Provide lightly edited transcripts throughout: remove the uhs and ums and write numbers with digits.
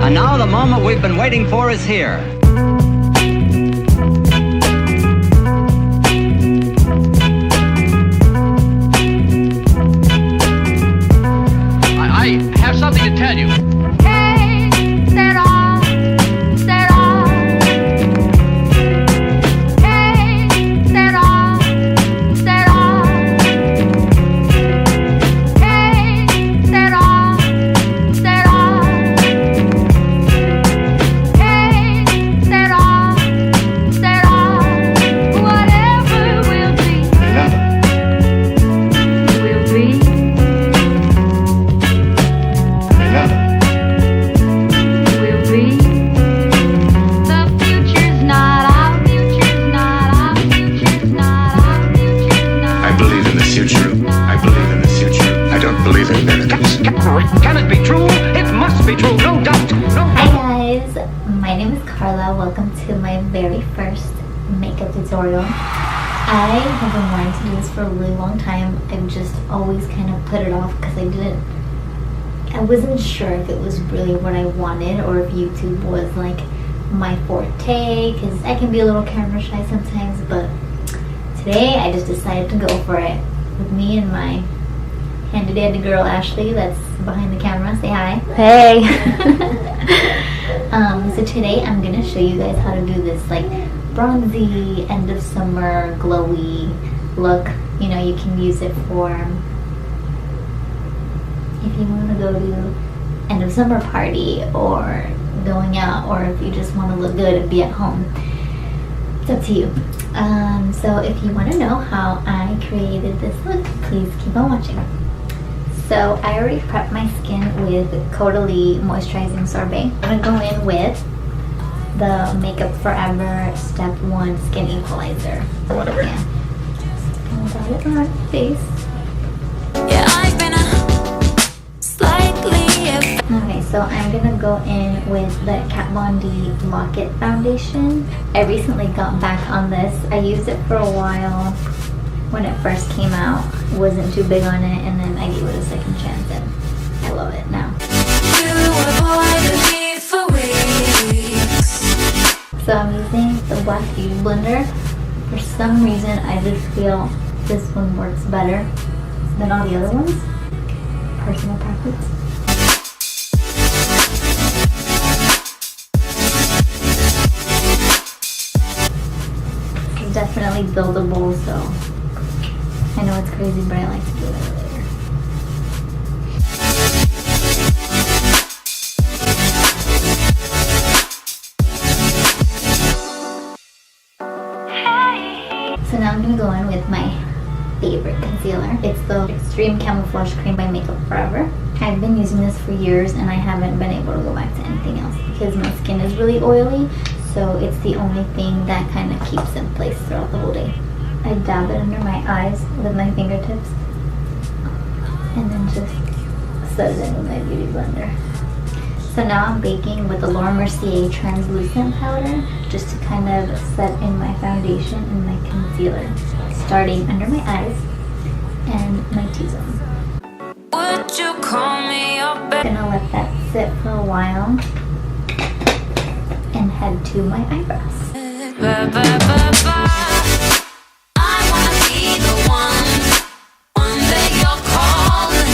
And now the moment we've been waiting for is here. I have something to tell you. Hey, said all, said all. Hey, said all, said all. Hey, said all, said all. Hey, said all, said all. Whatever will be, will be. Will be. The future's not our future's not our future's not our future's not. I believe in the future. I believe in the future. I don't believe in miracles. Can it be true? It must be true, no doubt. No Hi guys, my name is Carla. Welcome to my very first makeup tutorial. I have been wanting to do this for a really long time. I've just always kind of put it off because I wasn't sure if it was really what I wanted or if YouTube was like my forte, because I can be a little camera shy sometimes, but today I just decided to go for it with me and my handy dandy girl Ashley that's behind the camera. Say hi. Hey. So today I'm gonna show you guys how to do this like bronzy end of summer glowy look. You know, you can use it for if you want to go to end of summer party or going out, or if you just want to look good and be at home. It's up to you. So if you want to know how I created this look, please keep on watching. So I already prepped my skin with Caudalie Moisturizing Sorbet. I'm going to go in with the Makeup Forever Step 1 Skin Equalizer. Whatever. Yeah. And got it on my face. Okay, so I'm gonna go in with the Kat Von D Lock-It Foundation. I recently got back on this. I used it for a while when it first came out. Wasn't too big on it, and then I gave it a second chance, and I love it now. So I'm using the Black Beauty Blender. For some reason, I just feel this one works better than all the other ones. Personal preference. Definitely buildable, so I know it's crazy, but I like to do it later. So now I'm gonna go in with my favorite concealer. It's the Extreme Camouflage Cream by Makeup Forever. I've been using this for years and I haven't been able to go back to anything else because my skin is really oily. So it's the only thing that kind of keeps in place throughout the whole day. I dab it under my eyes with my fingertips and then just set it in with my beauty blender. So now I'm baking with the Laura Mercier translucent powder just to kind of set in my foundation and my concealer, starting under my eyes and my T-zone. Would you call me your I'm gonna let that sit for a while and head to my eyebrows. I wanna be the one that you're calling,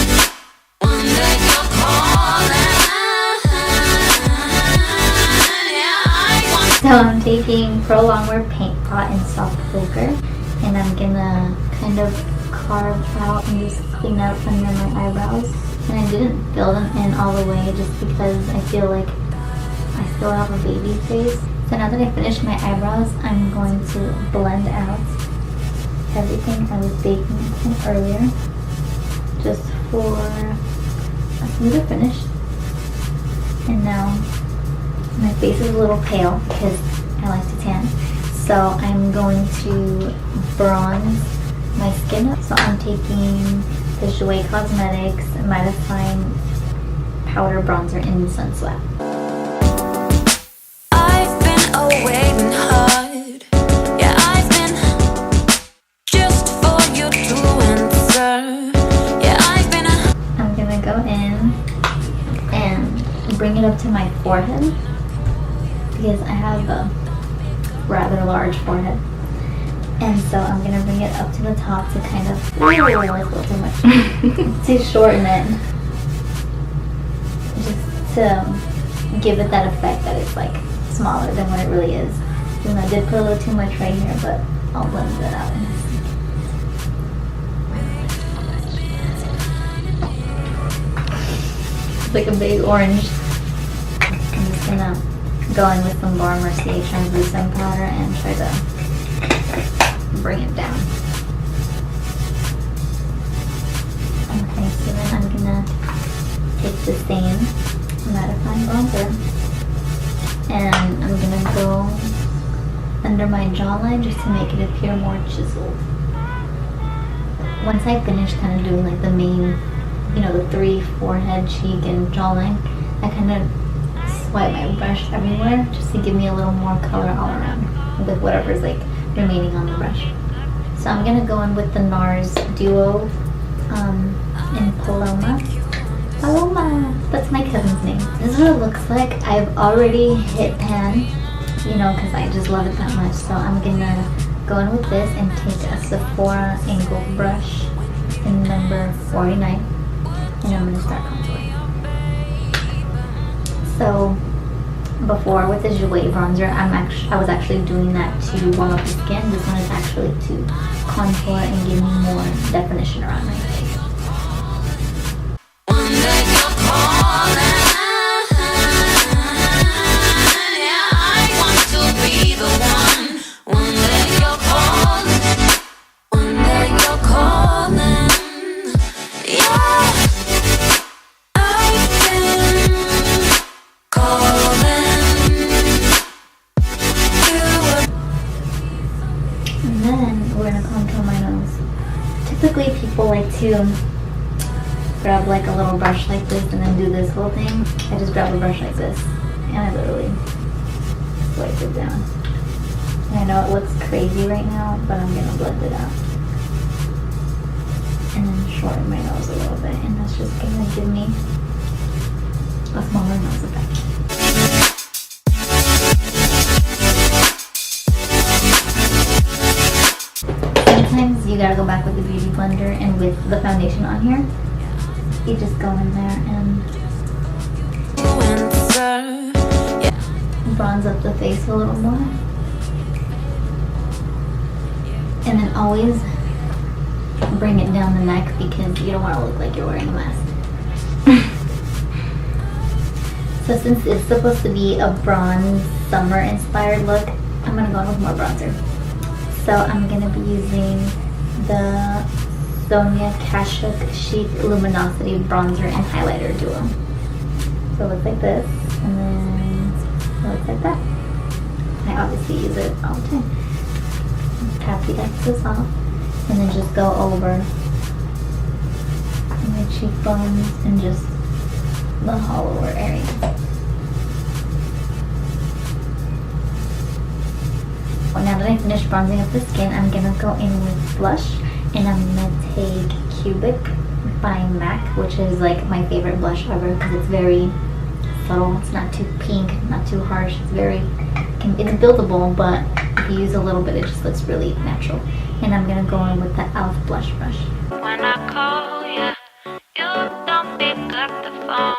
one that you're calling. Yeah, I want. So I'm taking Pro Longwear Paint Pot in Soft Poker, and I'm gonna kind of carve out and just clean up under my eyebrows. And I didn't fill them in all the way just because I feel like I still have a baby face. So now that I finished my eyebrows, I'm going to blend out everything I was baking in earlier, just for a smoother finish. And now my face is a little pale because I like to tan. So I'm going to bronze my skin up. So I'm taking the Jouer Cosmetics Mattifying Powder Bronzer in Sunswept. I've been waiting hard. Yeah, I've been just for you to answer. Yeah, I've been I'm gonna go in and bring it up to my my forehead because I have a rather large forehead. And so I'm gonna bring it up to the top to kind of, it's a little too much, to shorten it. Just to give it that effect that it's like smaller than what it really is. And I did put a little too much right here, but I'll blend that out. It's like a big orange. I'm just gonna go in with some Bar Mercier translucent powder and try to bring it down. Okay, so then I'm gonna take the same mattifying bronzer and I'm gonna go under my jawline just to make it appear more chiseled. Once I finish kind of doing like the main, you know, the 3 forehead, cheek, and jawline, I kind of swipe my brush everywhere just to give me a little more color all around with whatever's like remaining on the brush. So I'm gonna go in with the NARS Duo in Paloma. Paloma! That's my cousin's name. This is what it looks like. I've already hit pan, you know, because I just love it that much. So I'm gonna go in with this and take a Sephora angled brush in number 49 and I'm gonna start contouring. So before with the Jouer bronzer, I was actually doing that to warm up the skin. This one is actually to contour and give me more definition around my face. Typically people like to grab like a little brush like this and then do this whole thing. I just grab a brush like this and I literally swipe it down. And I know it looks crazy right now, but I'm gonna blend it out. And then shorten my nose a little bit, and that's just gonna give me a smaller nose effect. Sometimes you gotta go back with the beauty blender and with the foundation on here, you just go in there and bronze up the face a little more. And then always bring it down the neck because you don't want to look like you're wearing a mask. So since it's supposed to be a bronze summer inspired look, I'm gonna go in with more bronzer. So I'm gonna be using the Sonia Kashuk Chic Luminosity Bronzer and Highlighter Duo. So it looks like this, and then it looks like that. I obviously use it all the time. Tap the excess off, and then just go over my cheekbones and just the hollower area. Well, now that I finished bronzing up the skin, I'm gonna go in with blush, and I'm gonna take Cubic by MAC, which is like my favorite blush ever because it's very subtle. It's not too pink, not too harsh. It's it's buildable, but if you use a little bit, it just looks really natural. And I'm gonna go in with the e.l.f. blush brush. When I call you, you don't pick up the phone.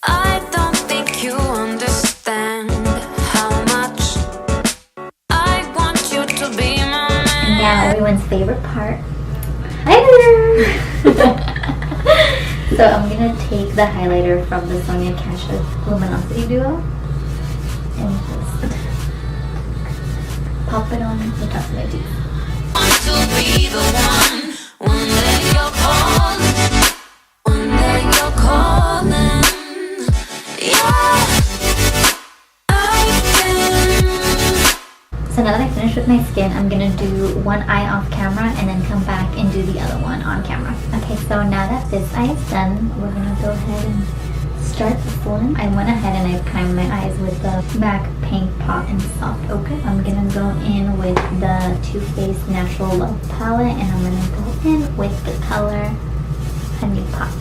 I don't think you understand how much I want you to be my man. Now everyone's favorite part, highlighter. So I'm gonna take the highlighter from the Sonia Kashuk Luminosity Duo and just pop it on the top of my teeth. Want to be the one that you're calling, one that you're calling. Yeah, I can. So now that I finished with my skin, I'm gonna do one eye off camera and then come back and do the other one on camera. Okay, so now that this eye is done, we're gonna go ahead and start this one. I went ahead and I primed my eyes with the MAC Paint Pot in Soft Ochre. I'm gonna go in with the Too Faced Natural Love palette, and I'm gonna go in with the color Honey Pot.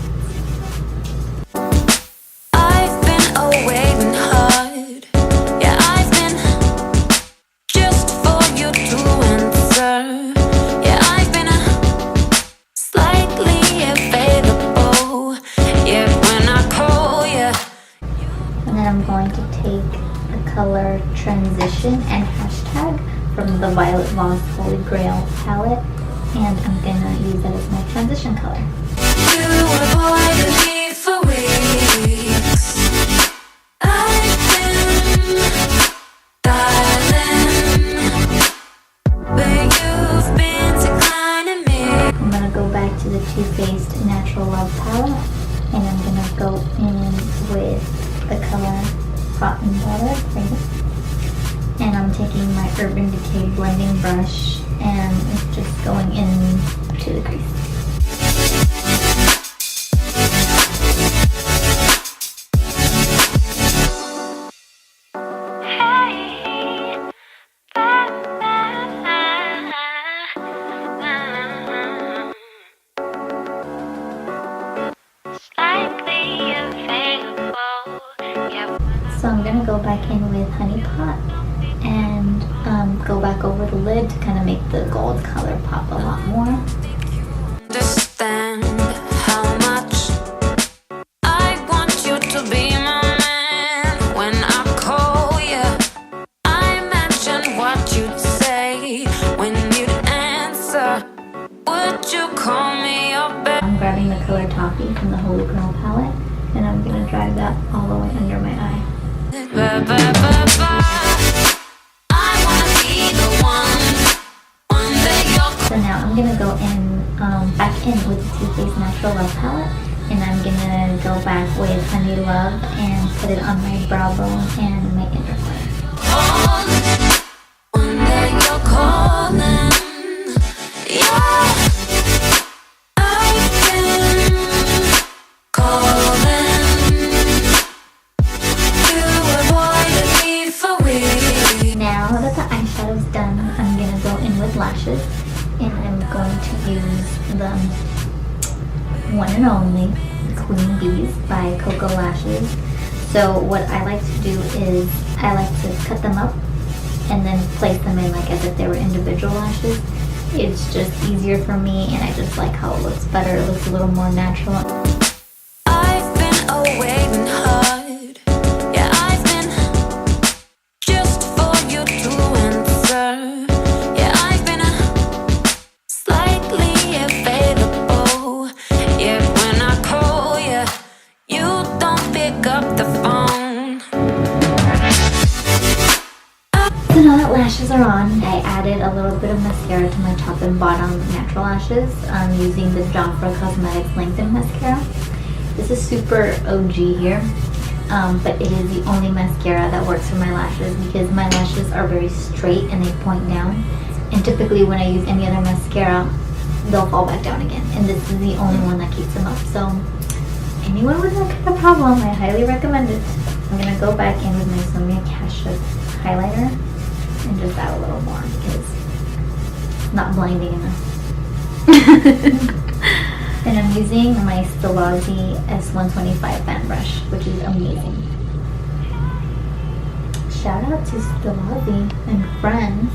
I'm going to take the color Transition and Hashtag from the Violet Voss Holy Grail palette, and I'm gonna use that as my transition color. You avoided me for weeks. I've been darling, but you've been declining me. I'm gonna go back to the Too Faced Natural Love palette, and I'm gonna go in with the color Hot and Butter right here. And I'm taking my Urban Decay blending brush and it's just going in to the crease. So I'm gonna go back in with Honey Pot and go back over the lid to kind of make the gold color pop a lot more. Understand how much I want you to be my man. When I call you, I imagine what you'd say when you'd answer. Would you call me your best? I'm grabbing the color Toffee from the Holy Grail palette and I'm gonna drag that all the way under my eye. I wanna be the one that you're. So now I'm gonna go in, back in with the Too Faced Natural Love palette, and I'm gonna go back with Honey Love and put it on my brow bone and my inner corner. One that you're calling. Yeah, I've been calling. You avoided me for weeks. Now that the eyeshadow's done, I'm gonna go in with lashes, and I'm going to use the one and only Queen Bees by Koko Lashes. So what I like to do is I like to cut them up and then place them in like as if they were individual lashes. It's just easier for me and I just like how it looks better. It looks a little more natural. I've been away and hard. Yeah, I've been just for you to answer. Yeah, I've been slightly available. Yeah, when I call you, you don't pick up the phone. So now that lashes are on, I added a little bit of mascara to my top and bottom natural lashes using the Jouer Cosmetics Lengthen Mascara. This is super OG here, but it is the only mascara that works for my lashes because my lashes are very straight and they point down. And typically when I use any other mascara, they'll fall back down again. And this is the only one that keeps them up. So anyone with that kind of problem, I highly recommend it. I'm going to go back in with my Sonia Kashuk highlighter and just add a little more because it's not blinding enough. And I'm using my Stilazi S125 fan brush, which is amazing. Shout out to Stilazi and friends.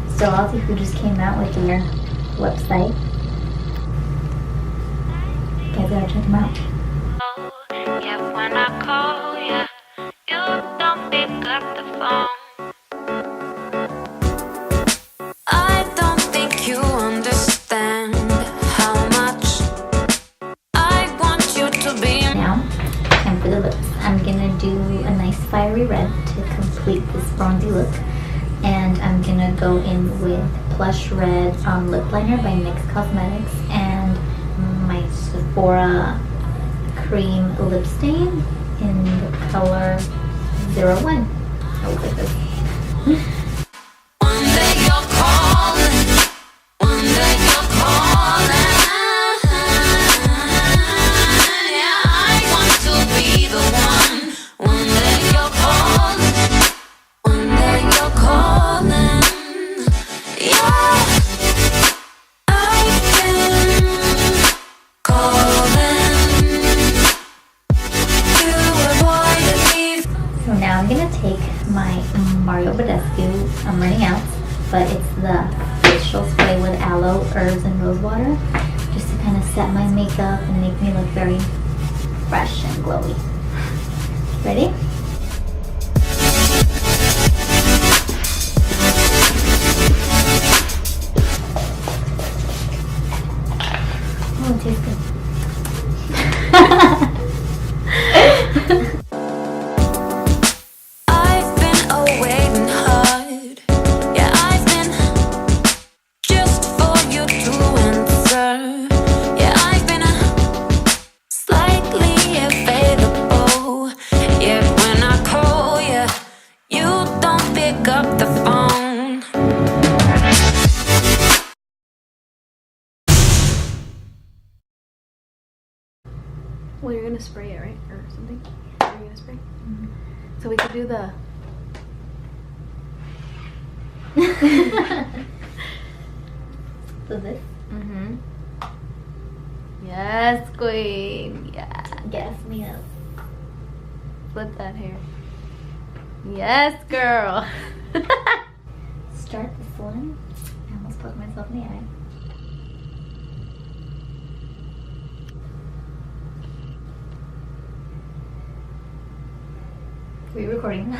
Stilazi, who just came out with their website. You guys gotta check them out. Yeah, when I call you, you don't pick up the phone. I don't think you understand how much I want you to be. Now, time for the lips. I'm gonna do a nice fiery red to complete this bronzy look. And I'm gonna go in with Plush Red lip liner by NYX Cosmetics and my Sephora cream lip stain in the color 01. I look like this. One day you're calling, one day you're calling. Yeah, I want to be the one. One day you're calling, one day you're calling. Yeah, I've been calling. You avoided me. So now I'm gonna take my Mario Badescu, I'm running out, but it's the facial spray with aloe, herbs, and rose water, just to kind of set my makeup and make me look very fresh and glowy. Ready? I've been awaiting hard. Yeah, I've been just for you to answer. Yeah, I've been slightly available. Yet when I call you, you don't pick up the phone. Well, you're gonna spray it, right? Or something? Are you gonna spray? So we could do the... So this? Mm-hmm. Yes, queen. Yeah. Gas me up. Flip that hair. Yes, girl. Start this one. I almost poked myself in the eye. Are we recording?